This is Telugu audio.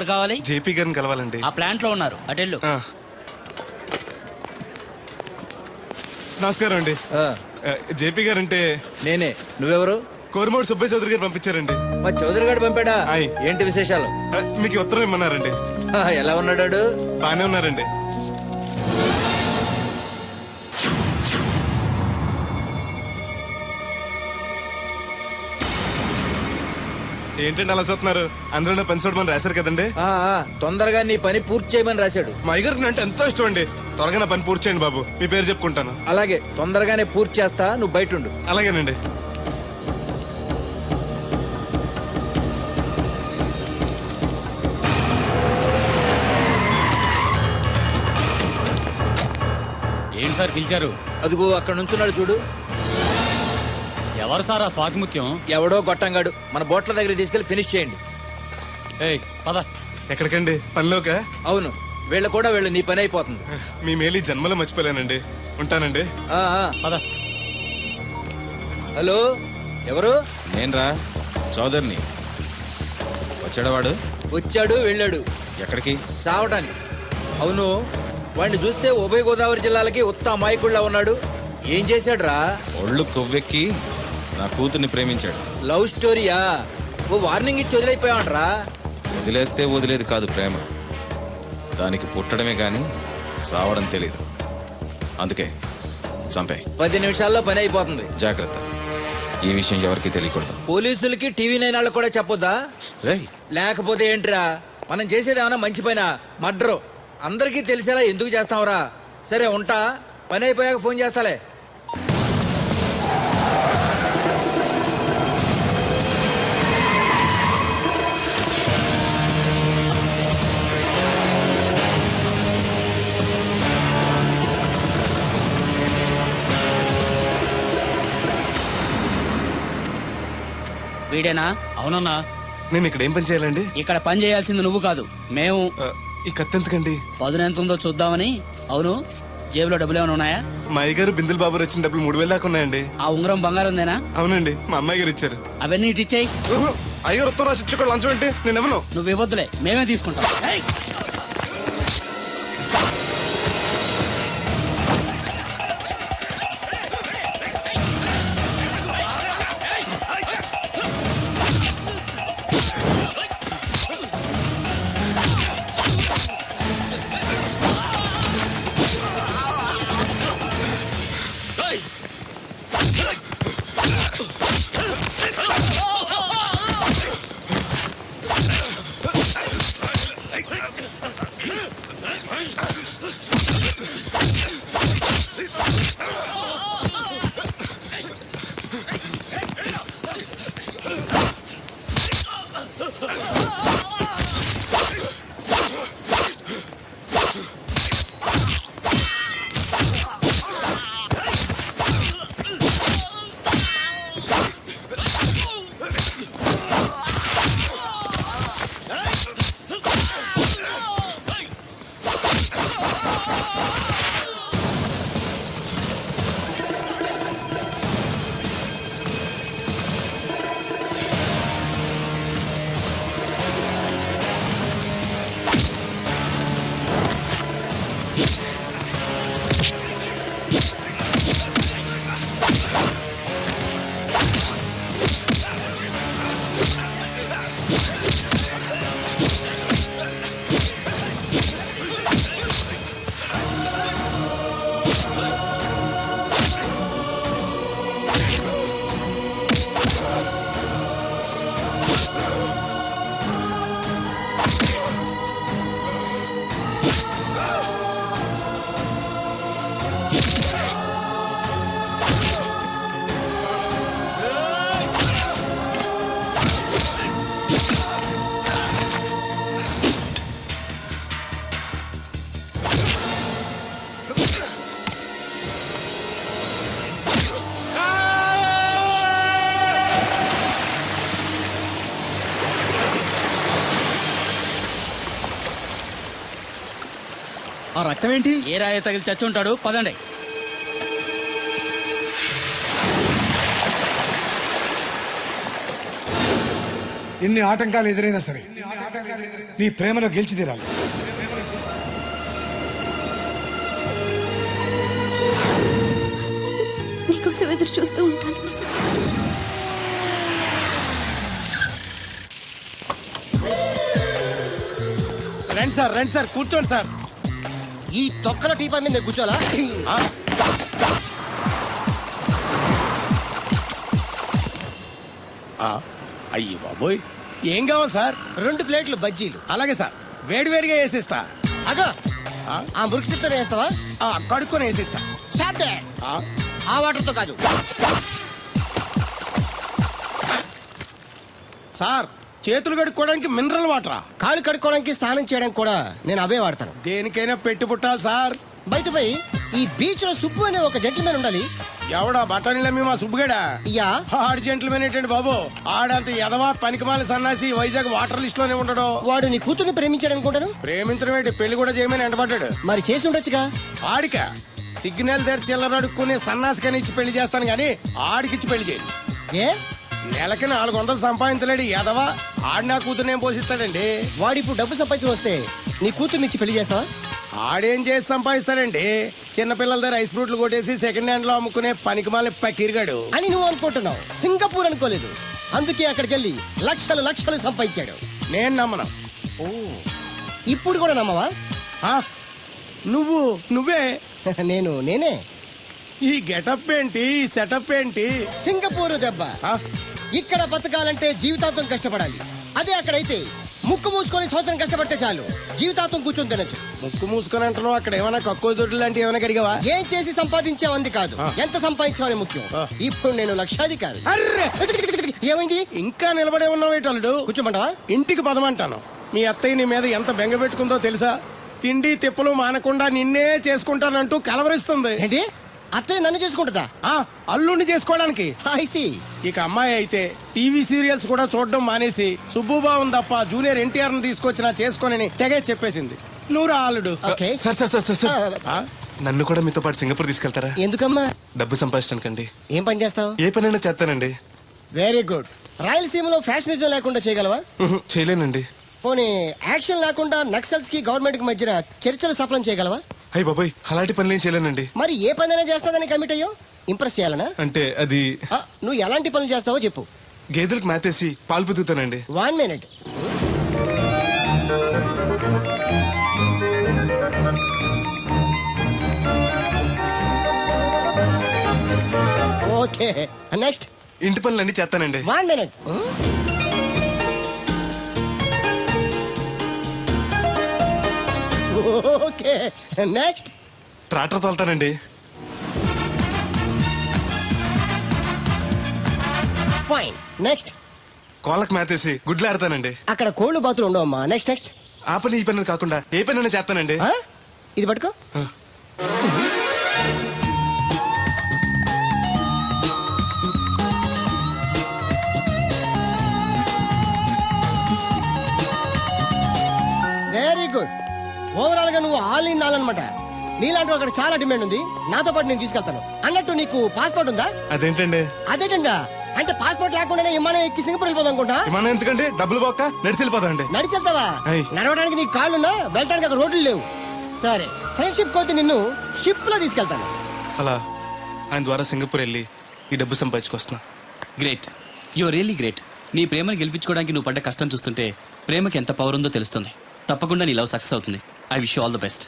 ఎవరు కావాలి? జేపీ గారిని కలవాలండి. ఆ ప్లాంట్ లో ఉన్నారు, అటెళ్ళు. నమస్కారం అండి. జేపీ గారు అంటే నేనే. నువ్వెవరు? కోరమూడు సుబ్బయ్య చౌదరి గారు పంపించారండి. మా చౌదరి గారు పంపాడా? ఏంటి విశేషాలు? మీకు ఉత్తరం ఇమ్మన్నారండి. ఎలా ఉన్నాడు? బానే ఉన్నారండి. ఏంటండి అలా చూస్తున్నారు? అందరూ పని చూడమని రాశారు కదండి. తొందరగా నీ పని పూర్తి చేయమని రాశాడు. మా అయ్యగారికి అంటే ఎంతో ఇష్టం అండి. త్వరగా నా పని పూర్తి చేయండి బాబు, మీ పేరు చెప్పుకుంటాను. అలాగే, తొందరగానే పూర్తి చేస్తా, నువ్వు బయట ఉండు. అలాగేనండి. ఏంటి సార్ పిలిచారు? అదిగో అక్కడ నుంచున్నాడు చూడు. ఎవరు సార్ ఆ స్వాతిముత్యం? ఎవడో గొట్టంగాడు. మన బోట్ల దగ్గర తీసుకెళ్లి ఫినిష్ చేయండి. పద. ఎక్కడికండి? పనిలోకా? అవును, వీళ్ళ కూడా వీళ్ళు, నీ పని అయిపోతుంది. మీ మేలు జన్మలో మర్చిపోలేనండి. ఉంటానండి. పద. హలో, ఎవరు? నేనరా, చౌదరిని. వచ్చాడవాడు? వచ్చాడు, వెళ్ళాడు. ఎక్కడికి? చావటానికి. అవును, వాడిని చూస్తే ఉభయ గోదావరి జిల్లాలకి ఉత్త అమాయకుళ్ళ ఉన్నాడు. ఏం చేశాడు రా? ఒళ్ళు కొవ్వెక్కి నా కూతుర్ని ప్రేమించాడు. లవ్ స్టోరీయా? ఓ వార్నింగ్ ఇచ్చి వదిలేకపోయావంటరా? వదిలేస్తే వదిలేదు కాదు ప్రేమ, దానికి పుట్టడమే గాని చావడం తెలీదు. అందుకే చంపే. 10 నిమిషాల్లో పని అయిపోతుంది. జాగ్రత్త, ఈ విషయం ఎవరికి తెలియకూడదు. పోలీసులకి టీవీ నైన్ వాళ్ళకి కూడా చెప్పొద్దా? రేయ్, లేకపోతే ఏంట్రా, మనం చేసేది ఏమన్నా మంచి పైన మర్డరు అందరికీ తెలిసేలా ఎందుకు చేస్తావురా? సరే ఉంటా, పని అయిపోయాక ఫోన్ చేస్తాలే. వీడేనా? అవునన్నా. నేను ఇక్కడ ఏం పని చేయాలండి? ఇక్కడ పని చేయాల్సింది నువ్వు కాదు, మేము. ఈ కత్తి ఎందుకండి? పదును ఎంత ఉందో చూద్దామని. అవును, జేబులో డబ్బులు ఏమైనా ఉన్నాయా? మా అయ్యగారు బిందులు బాబు వచ్చిన డబ్బులు 3000 దాకా ఉన్నాయండి. ఆ ఉంగరం బంగారం ఉందేనా? అవునండి, మా అమ్మాయి గారు ఇచ్చారు. అవన్నీ ఇటు ఇచ్చేయి. అయ్యగారు ఉత్తరం రాసి ఇచ్చుకో, లంచం ఏంటి? నేను ఇవ్వను. నువ్వు ఇవ్వద్దులే, మేమే తీసుకుంటాం. ఆ రక్తం ఏంటి? ఏ రాయ తగిలి చచ్చి ఉంటాడు. పదండి. ఎన్ని ఆటంకాలు ఎదురైనా సరే నీ ప్రేమలో గెలిచి తీరాలి. నీకోసం ఎదురు చూస్తూ ఉంటాను. రండి సార్ కూర్చోండి సార్. ఈ తొక్కల టీపా మీద నేను కూర్చోాలా? అయ్యి బాబోయ్, ఏం కావాలి సార్? 2 ప్లేట్లు బజ్జీలు. అలాగే సార్, వేడివేడిగా వేసిస్తా. అగో ఆ మురికి చెప్తా వేస్తావా? కడుక్కొని వేసిస్తా. స్టాప్ దే. ఆ వాటర్ తో కాదు సార్, చేతులు కడుక్కోవడానికి మినరల్ వాటరా? కాళ్ళు కడుక్కోవడానికి స్నానం చేయడానికి కూడా నేను అవే వాడతాను. దేనికైనా పెట్టి పుట్టాలి సార్. బయటపై ఈ బీచ్ లో సుబ్బు అనే ఒక జెంట్మెన్ ఉండాలి. ఎవడా బఠానీలమ్మి మా సుబ్బుగడా? యా. ఆడు జెంట్లమేన్ ఏంటండి బాబు? ఆడంత ఎదవా పనికిమాల సన్నాసి వైజాగ్ వాటర్ లిస్ట్ లోనే ఉండడు. వాడు నీ కూతుర్ని ప్రేమించాడు అనుకుంటాను. ప్రేమించడం ఏంటి, పెళ్లి కూడా చేయమని ఎంటబడ్డాడు. మరి చేసి ఉండొచ్చుగా. ఆడిక సిగ్నల్ దగ్గర చిల్లర అడుక్కునే సన్నాసికని ఇచ్చి పెళ్లి చేస్తాను గానీ ఆడికిచ్చి పెళ్లి చేయండి. ఏ నెలకి 400 సంపాదించలేడు ఎదవా. ఆడి నా కూతురునేం పోషిస్తాడండి? వాడు ఇప్పుడు డబ్బు సంపాదించి వస్తే నీ కూతుర్ని ఇచ్చి పెళ్లి చేస్తావా? ఆడేం చేసి సంపాదిస్తాడండి? చిన్నపిల్లల దగ్గర ఐస్ ఫ్రూట్లు కొట్టేసి సెకండ్ హ్యాండ్ లో అమ్ముకునే పనికిమాల పకీర్గాడు అని నువ్వు అనుకుంటున్నావు. సింగపూర్ అనుకోలేదు. అందుకే అక్కడికి వెళ్ళి లక్షలు లక్షలు సంపాదించాడు. నేను నమ్మను. ఇప్పుడు కూడా నమ్మవా? ఆ? నువ్వే నేనే ఈ గెటప్ ఏంటి, ఈ సెటప్ ఏంటి? సింగపూర్ దెబ్బ. ఆ? ఇక్కడ బతకాలంటే జీవితాంతం కష్టపడాలి. అదే అక్కడైతే ముక్కు మూసుకొని సంవత్సరం కష్టపడితే చాలు, జీవితాంతం కూర్చొని తినచ్చు. ముక్కు మూసుకొని అంటున్నావు, అక్కడ ఏమైనా కక్కువ దొడ్లు లాంటివి ఏమైనా కడిగావా? ఏం చేసి సంపాదించావంది కాదు, ఎంత సంపాదించావని ముఖ్యం. ఇప్పుడు నేను లక్షాధికారి. అర్రే, ఏమైంది? ఇంకా నిలబడే ఉన్నావు ఏటల్లుడు? కూర్చోమంటావా? ఇంటికి పదమంటాను. మీ అత్తయ్య నీ మీద ఎంత బెంగ పెట్టుకుందో తెలుసా? తిండి తిప్పలు మానకుండా నిన్నే చేసుకుంటానంటూ కలవరిస్తుంది. ఏంటి? అత్తయ్య నన్ను చేసుకుంటుందా? అల్లుడిని చేసుకోవడానికి. I see. ఇక అమ్మాయి అయితే టీవీ సీరియల్స్ కూడా చూడడం మానేసి సుబ్బుబాబు తప్ప జూనియర్ ఎన్టీఆర్ ని తీసుకొచ్చి నా చేసుకోనని తెగే చెప్పేసింది. నువ్వు రా అల్లుడు. Okay. సార్ ఆ, నన్ను కూడా మీతో పాటు సింగపూర్ తీసుకెళ్తారా? ఎందుకమ్మా? డబ్బు సంపాదించడానికండి. ఏం పని చేస్తావు? ఏ పనైనా చేస్తానండి. Very good. రాయలసీమలో ఫ్యాషనిజం లేకుండా చేయగలవా? చేయలేనండి. పోనీ యాక్షన్ లేకుండా నక్సల్స్ కి గవర్నమెంట్ కి మధ్యన చర్చలు సఫలం చేయగలవా? అయ్యి బాబాయ్, అలాంటి పనులు ఏం చేయలేనండి. మరి ఏ పనైనా చేస్తాదని కమిట్ అయ్యో? ఇంప్రెస్ చేయాలనా? అంటే అది నువ్వు ఎలాంటి పనులు చేస్తావో చెప్పు. గేదెలకు మేతేసి పాలు పుదుగుతానండి. 1 minute. Okay, next. ఇంటి పనులన్నీ చేస్తానండి. 1 minute. Okay, next. ట్రాక్టర్ తోలుతానండి. Fine, next. కోళ్ళకు మేతేసి గుడ్లు ఆడతానండి. అక్కడ కోళ్ళు బాతులు ఉండవమ్మా. Next next. ఆ పని ఈ పని కాకుండా ఏ పనైనా చేస్తానండి. ఇది పట్టుకో. Very good. ఓవరాల్ గా నువ్వు ఆల్ ఇన్ ఆల్ అనమాట. నీలాంటి అక్కడ చాలా డిమాండ్ ఉంది. నాతో పాటు నేను తీసుకెళ్తాను. అన్నట్టు నీకు పాస్పోర్ట్ ఉందా? అదేంటండి? అదేటండా అంటే పాస్పోర్ట్ లేకుండానే విమానం ఎక్కి సింగపూర్ వెళ్ళిపోదాం అనుకుంటా. విమానం ఎందుకంటే డబ్బులు పోక నడిచి వెళ్ళిపోతానండి. నడిచి వెళ్తావా? అయ్. నడవడానికి నీకు కాళ్ళున్నా, వెళ్ళడానికి అక్కడ రోడ్లు లేవు. సరే, ఫ్రెండ్షిప్ కోతి నిన్ను షిప్ లో తీసుకెళ్తాను. అలా ఆయన ద్వారా సింగపూర్ వెళ్ళి ఈ డబ్బు సంపాదించుకొస్తున్నా. Great, your really great. నీ ప్రేమను గెలిపించుకోవడానికి నువ్వు పడ్డ కష్టం చూస్తుంటే ప్రేమకి ఎంత పవర్ ఉందో తెలుస్తుంది. తప్పకుండా నీ లవ్ సక్సెస్ అవుతుంది. I wish you all the best.